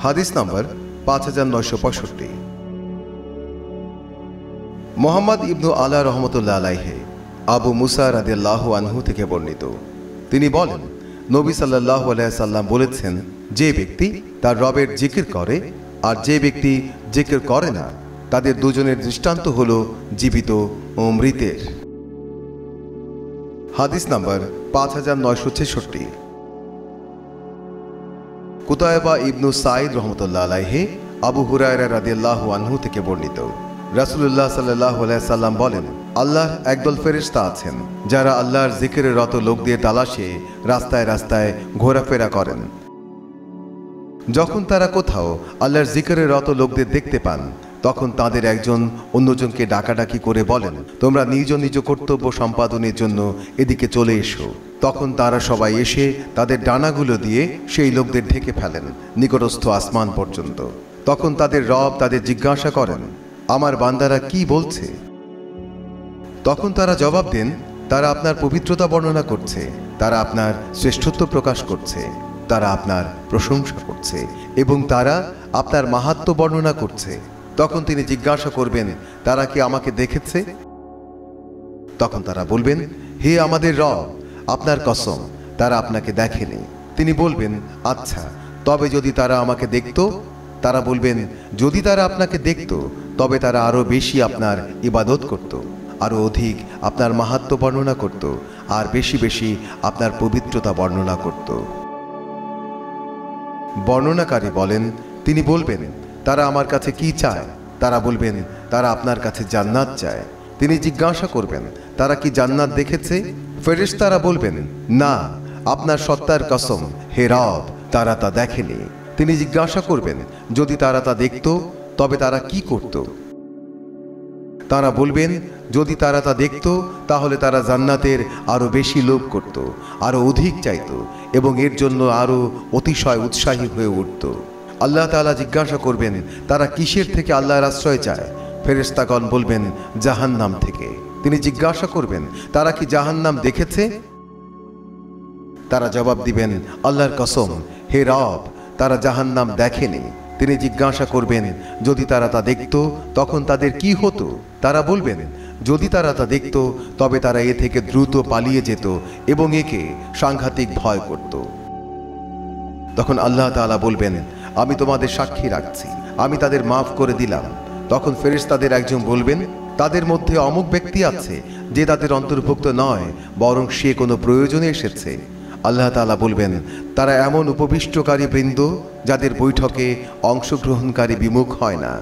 হাদিস নম্বর 5965। মোহাম্মদ ইবনু আলা রহমতুল্লাহ আলাইহি আবু মুসা রাদিয়াল্লাহু আনহু থেকে বর্ণিত, তিনি বলেন, নবী সাল্লাল্লাহু আলাইহি সাল্লাম বলেছেন, যে ব্যক্তি তার রবের জিকির করে আর যে ব্যক্তি জিকির করে না, তাদের দুজনের দৃষ্টান্ত হল জীবিত ও মৃতের। হাদিস নম্বর 5966। কুতায়বা ইবনু সাঈদ রহমতুল্লাহ আলাইহি আবু হুরায়রা রাদিয়াল্লাহু আনহু থেকে বর্ণিত, রাসূলুল্লাহ সাল্লাল্লাহু আলাইহি সাল্লাম বলেন, আল্লাহর একদল ফেরেশতা আছেন যারা আল্লাহর জিকিরের রত লোকদের তালাশে রাস্তায় রাস্তায় ঘোরাফেরা করেন। যখন তারা কোথাও আল্লাহর জিকিরের রত লোকদের দেখতে পান, তখন তাদের একজন অন্যজনকে ডাকাডাকি করে বলেন, তোমরা নিজ নিজ কর্তব্য সম্পাদনের জন্য এদিকে চলে এসো। তখন তারা সবাই এসে তাদের ডানাগুলো দিয়ে সেই লোকদের ঢেকে ফেলেন নিকটস্থ আসমান পর্যন্ত। তখন তাদের রব তাদের জিজ্ঞাসা করেন, আমার বান্দারা কি বলছে? তখন তারা জবাব দেন, তারা আপনার পবিত্রতা বর্ণনা করছে, তারা আপনার শ্রেষ্ঠত্ব প্রকাশ করছে, তারা আপনার প্রশংসা করছে এবং তারা আপনার মাহাত্ম্য বর্ণনা করছে। তখন তিনি জিজ্ঞাসা করবেন, তারা কি আমাকে দেখেছে? তখন তারা বলবেন, হে আমাদের রব, আপনার কসম, তারা আপনাকে দেখেনি। তিনি বলবেন, আচ্ছা, তবে যদি তারা আমাকে দেখত? তারা বলবেন, যদি তারা আপনাকে দেখত তবে তারা আরো বেশি আপনার ইবাদত করত, আরো অধিক আপনার মাহাত্ম্য বর্ণনা করত, আর বেশি বেশি আপনার পবিত্রতা বর্ণনা করত। বর্ণনাকারী বলেন, তিনি বলবেন, তারা আমার কাছে কি চায়? তারা বলবেন, তারা আপনার কাছে জান্নাত চায়। তিনি জিজ্ঞাসা করবেন, তারা কি জান্নাত দেখেছে? ফেরেশতারা বলবেন, না, আপনার সত্তার কসম, হে রব, তারা তা দেখেনি। তিনি জিজ্ঞাসা করবেন, যদি তারা তা দেখত তবে তারা কি করত? তারা বলবেন, যদি তারা তা দেখত তাহলে তারা জান্নাতের আরো বেশি লোভ করত, আরো অধিক চাইত এবং এর জন্য আরো অতিশয় উৎসাহী হয়ে উঠত। আল্লাহ তাআলা জিজ্ঞাসা করবেন, তারা কিসের থেকে আল্লাহর আশ্রয় চায়? ফেরেশতাগণ বলবেন, জাহান্নাম থেকে। তিনি জিজ্ঞাসা করবেন, তারা কি জাহান্নাম দেখেছে? তারা জবাব দিবেন, আল্লাহর কসম, হে রব, তারা জাহান্নাম দেখেনি। তিনি জিজ্ঞাসা করবেন, যদি তারা তা দেখত তখন তাদের কি হতো? তারা বলবেন, যদি তারা তা দেখত তবে তারা এ থেকে দ্রুত পালিয়ে যেত এবং একে সাংঘাতিক ভয় করত। তখন আল্লাহ তাআলা বলবেন, আমি তোমাদের সাক্ষী রাখছি, আমি তাদের মাফ করে দিলাম। তখন ফেরেশতাদের একজন বলবেন, তাদের মধ্যে অমুক ব্যক্তি আছে যে তাদের অন্তর্ভুক্ত নয়, বরং সে কোনো প্রয়োজনে এসেছে। আল্লাহ তাআলা বলবেন, তারা এমন উপবিষ্টকারী বৃন্দ যাদের বৈঠকে অংশগ্রহণকারী বিমুখ হয় না।